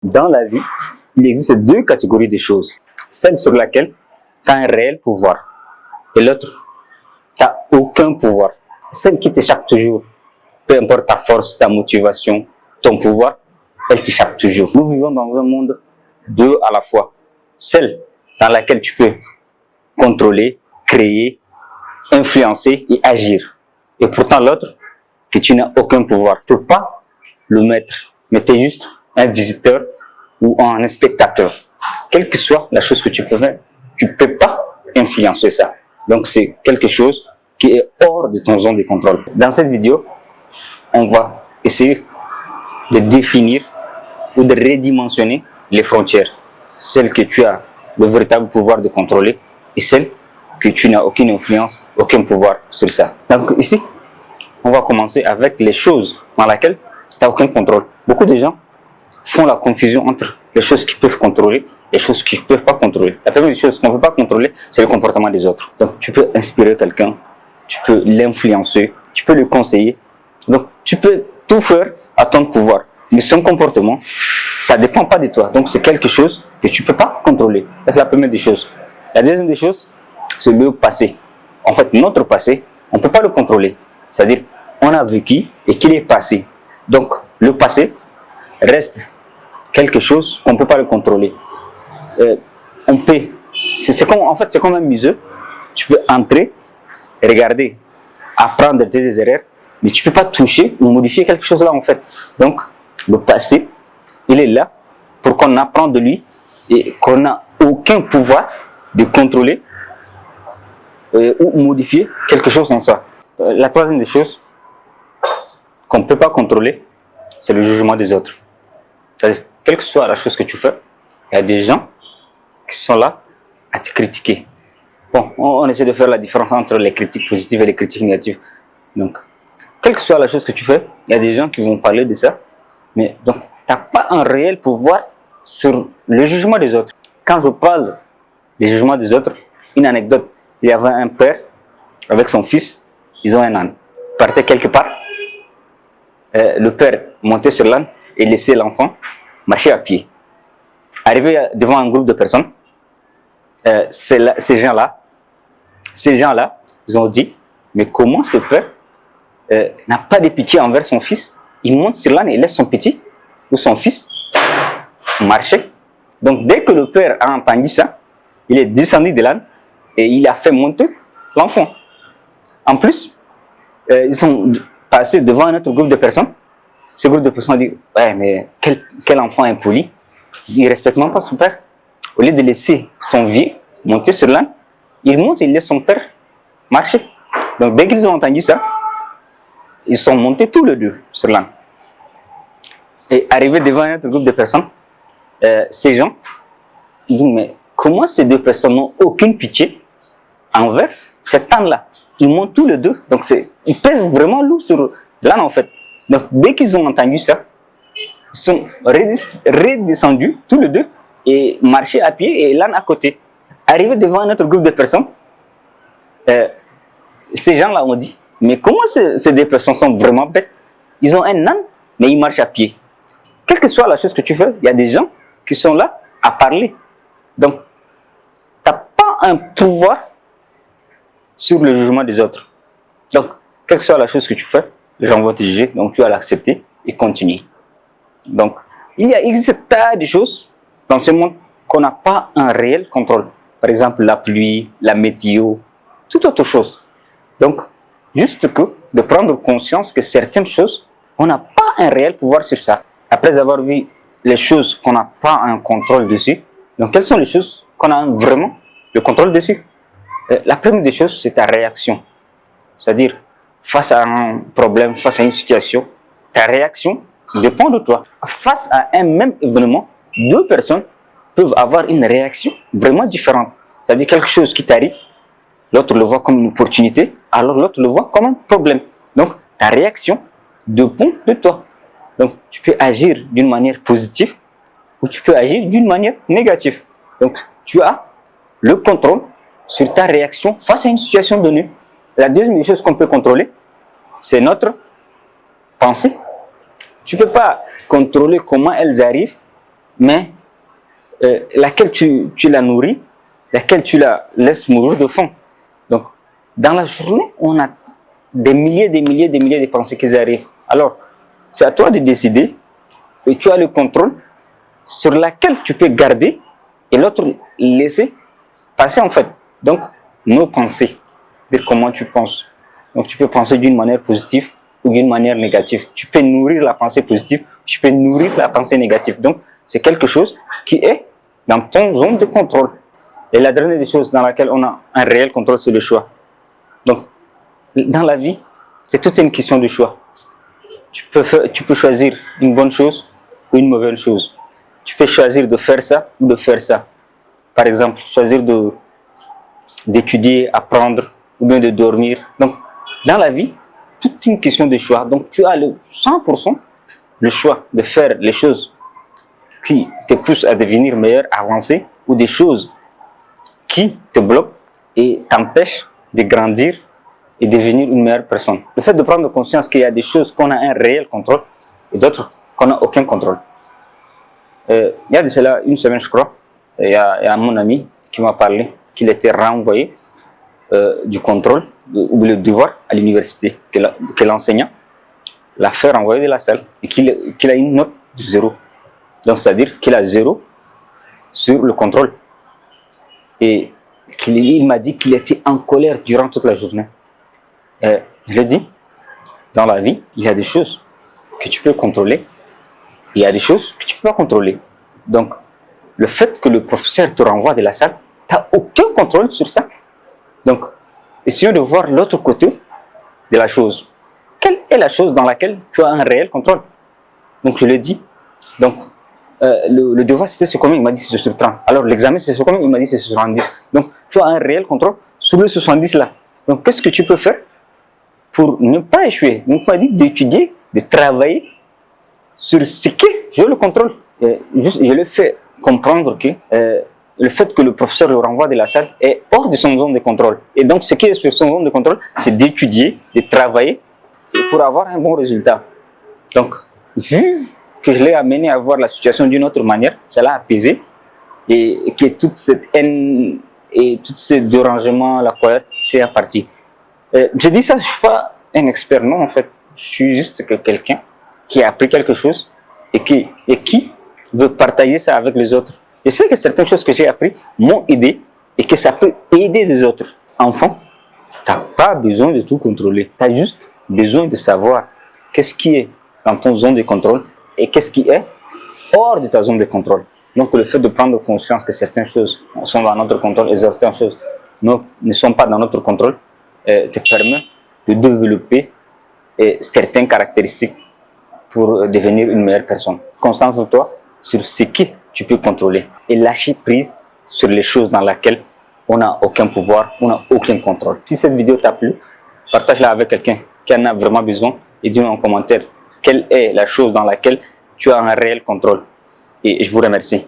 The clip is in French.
Dans la vie, il existe deux catégories de choses. Celle sur laquelle tu as un réel pouvoir et l'autre, tu n'as aucun pouvoir. Celle qui t'échappe toujours, peu importe ta force, ta motivation, ton pouvoir, elle t'échappe toujours. Nous vivons dans un monde deux à la fois. Celle dans laquelle tu peux contrôler, créer, influencer et agir. Et pourtant l'autre, que tu n'as aucun pouvoir. Tu ne peux pas le mettre, mais tu es juste un visiteur ou un spectateur. Quelle que soit la chose que tu peux faire, tu ne peux pas influencer ça. Donc c'est quelque chose qui est hors de ton zone de contrôle. Dans cette vidéo, on va essayer de définir ou de redimensionner les frontières. Celles que tu as le véritable pouvoir de contrôler et celles que tu n'as aucune influence, aucun pouvoir sur ça. Donc ici, on va commencer avec les choses dans lesquelles tu n'as aucun contrôle. Beaucoup de gens font la confusion entre les choses qu'ils peuvent contrôler et les choses qu'ils ne peuvent pas contrôler. La première chose qu'on ne peut pas contrôler, c'est le comportement des autres. Donc tu peux inspirer quelqu'un, tu peux l'influencer, tu peux le conseiller. Donc tu peux tout faire à ton pouvoir. Mais son comportement, ça ne dépend pas de toi. Donc c'est quelque chose que tu ne peux pas contrôler. C'est la première des choses. La deuxième des choses, c'est le passé. En fait, notre passé, on ne peut pas le contrôler. C'est-à-dire, on a vécu et qu'il est passé. Donc, le passé reste quelque chose qu'on ne peut pas le contrôler. On peut, en fait, c'est comme un musée. Tu peux entrer, regarder, apprendre des erreurs, mais tu ne peux pas toucher ou modifier quelque chose là, en fait. Donc, le passé, il est là pour qu'on apprenne de lui et qu'on n'a aucun pouvoir de contrôler ou modifier quelque chose en ça. La troisième des choses qu'on ne peut pas contrôler, c'est le jugement des autres. C'est-à-dire, quelle que soit la chose que tu fais, il y a des gens qui sont là à te critiquer. Bon, on essaie de faire la différence entre les critiques positives et les critiques négatives. Donc, quelle que soit la chose que tu fais, il y a des gens qui vont parler de ça. Mais donc, tu n'as pas un réel pouvoir sur le jugement des autres. Quand je parle des jugements des autres, une anecdote, il y avait un père avec son fils, ils ont un âne. Ils partaient quelque part, le père montait sur l'âne et laissait l'enfant marcher à pied. Arrivé devant un groupe de personnes, ces gens-là, ils ont dit, mais comment ce père n'a pas de pitié envers son fils? Il monte sur l'âne et laisse son petit ou son fils marcher. Donc dès que le père a entendu ça, il est descendu de l'âne et il a fait monter l'enfant. En plus, ils sont passés devant un autre groupe de personnes. Ce groupe de personnes dit, ouais, mais quel enfant impoli. Il ne respecte même pas son père. Au lieu de laisser son vieux monter sur l'âne, il monte et il laisse son père marcher. Donc dès qu'ils ont entendu ça, ils sont montés tous les deux sur l'âne. Et arrivés devant un autre groupe de personnes, ces gens disent, mais comment ces deux personnes n'ont aucune pitié envers cet âne-là? Ils montent tous les deux, donc ils pèsent vraiment lourd sur l'âne en fait. Donc dès qu'ils ont entendu ça, ils sont redescendus tous les deux et marchaient à pied et l'âne à côté. Arrivés devant un autre groupe de personnes, ces gens-là ont dit, mais comment ces deux personnes sont vraiment bêtes? Ils ont un âne, mais ils marchent à pied. Quelle que soit la chose que tu fais, il y a des gens qui sont là à parler. Donc, tu n'as pas un pouvoir sur le jugement des autres. Donc, quelle que soit la chose que tu fais, les gens vont te juger, donc tu vas l'accepter et continuer. Donc, il existe un tas de choses dans ce monde qu'on n'a pas un réel contrôle. Par exemple, la pluie, la météo, toute autre chose. Donc, juste que de prendre conscience que certaines choses, on n'a pas un réel pouvoir sur ça. Après avoir vu les choses qu'on n'a pas un contrôle dessus, donc quelles sont les choses qu'on a vraiment le contrôle dessus? La première des choses, c'est ta réaction. C'est-à-dire, face à un problème, face à une situation, ta réaction dépend de toi. Face à un même événement, deux personnes peuvent avoir une réaction vraiment différente. C'est-à-dire quelque chose qui t'arrive, l'autre le voit comme une opportunité, alors l'autre le voit comme un problème. Donc, ta réaction dépend de toi. Donc, tu peux agir d'une manière positive ou tu peux agir d'une manière négative. Donc, tu as le contrôle sur ta réaction face à une situation donnée. La deuxième chose qu'on peut contrôler, c'est notre pensée. Tu ne peux pas contrôler comment elles arrivent, mais laquelle tu la nourris, laquelle tu la laisses mourir de faim. Donc, dans la journée, on a des milliers de pensées qui arrivent. Alors, c'est à toi de décider et tu as le contrôle sur laquelle tu peux garder et l'autre laisser passer en fait. Donc, nos pensées, dire comment tu penses. Donc, tu peux penser d'une manière positive ou d'une manière négative. Tu peux nourrir la pensée positive, tu peux nourrir la pensée négative. Donc, c'est quelque chose qui est dans ton zone de contrôle. Et la dernière des choses dans laquelle on a un réel contrôle, c'est le choix. Donc, dans la vie, c'est toute une question de choix. Tu peux choisir une bonne chose ou une mauvaise chose. Tu peux choisir de faire ça ou de faire ça. Par exemple, choisir d'étudier, apprendre ou bien de dormir. Donc, dans la vie, toute une question de choix. Donc, tu as le 100% le choix de faire les choses qui te poussent à devenir meilleur, avancer, ou des choses qui te bloquent et t'empêchent de grandir et devenir une meilleure personne. Le fait de prendre conscience qu'il y a des choses qu'on a un réel contrôle et d'autres qu'on n'a aucun contrôle. Il y a de cela une semaine, je crois, il y a mon ami qui m'a parlé qu'il était renvoyé du contrôle ou le devoir à l'université, que l'enseignant l'a fait renvoyer de la salle et qu'il a une note de 0. Donc, c'est-à-dire qu'il a 0 sur le contrôle. Et il m'a dit qu'il était en colère durant toute la journée. Je lui ai dit, dans la vie, il y a des choses que tu peux contrôler, il y a des choses que tu ne peux pas contrôler. Donc, le fait que le professeur te renvoie de la salle, tu n'as aucun contrôle sur ça. Donc, essayons de voir l'autre côté de la chose. Quelle est la chose dans laquelle tu as un réel contrôle? Donc, je lui ai dit, donc, le devoir c'était sur combien? Il m'a dit c'est sur 30. Alors, l'examen c'est sur combien? Il m'a dit c'est sur 70. Donc, tu as un réel contrôle sur le 70 là. Donc, qu'est-ce que tu peux faire pour ne pas échouer? Donc, il m'a dit d'étudier, de travailler sur ce que j'ai le contrôle. Je lui ai fait comprendre que le fait que le professeur le renvoie de la salle est hors de son zone de contrôle. Et donc, ce qui est sur son zone de contrôle, c'est d'étudier, de travailler pour avoir un bon résultat. Donc, vu que je l'ai amené à voir la situation d'une autre manière, ça l'a apaisé et que toute cette haine et tout ce dérangement, la colère, c'est parti. Je dis ça, je ne suis pas un expert, non, en fait. Je suis juste quelqu'un qui a appris quelque chose et qui veut partager ça avec les autres. Je sais que certaines choses que j'ai apprises m'ont aidé et que ça peut aider les autres. Enfant, tu n'as pas besoin de tout contrôler. Tu as juste besoin de savoir qu'est-ce qui est dans ton zone de contrôle et qu'est-ce qui est hors de ta zone de contrôle. Donc, le fait de prendre conscience que certaines choses sont dans notre contrôle et certaines choses ne sont pas dans notre contrôle te permet de développer certaines caractéristiques pour devenir une meilleure personne. Concentre-toi sur ce que tu peux contrôler et lâcher prise sur les choses dans lesquelles on n'a aucun pouvoir, on n'a aucun contrôle. Si cette vidéo t'a plu, partage-la avec quelqu'un qui en a vraiment besoin et dis-moi en commentaire quelle est la chose dans laquelle tu as un réel contrôle. Et je vous remercie.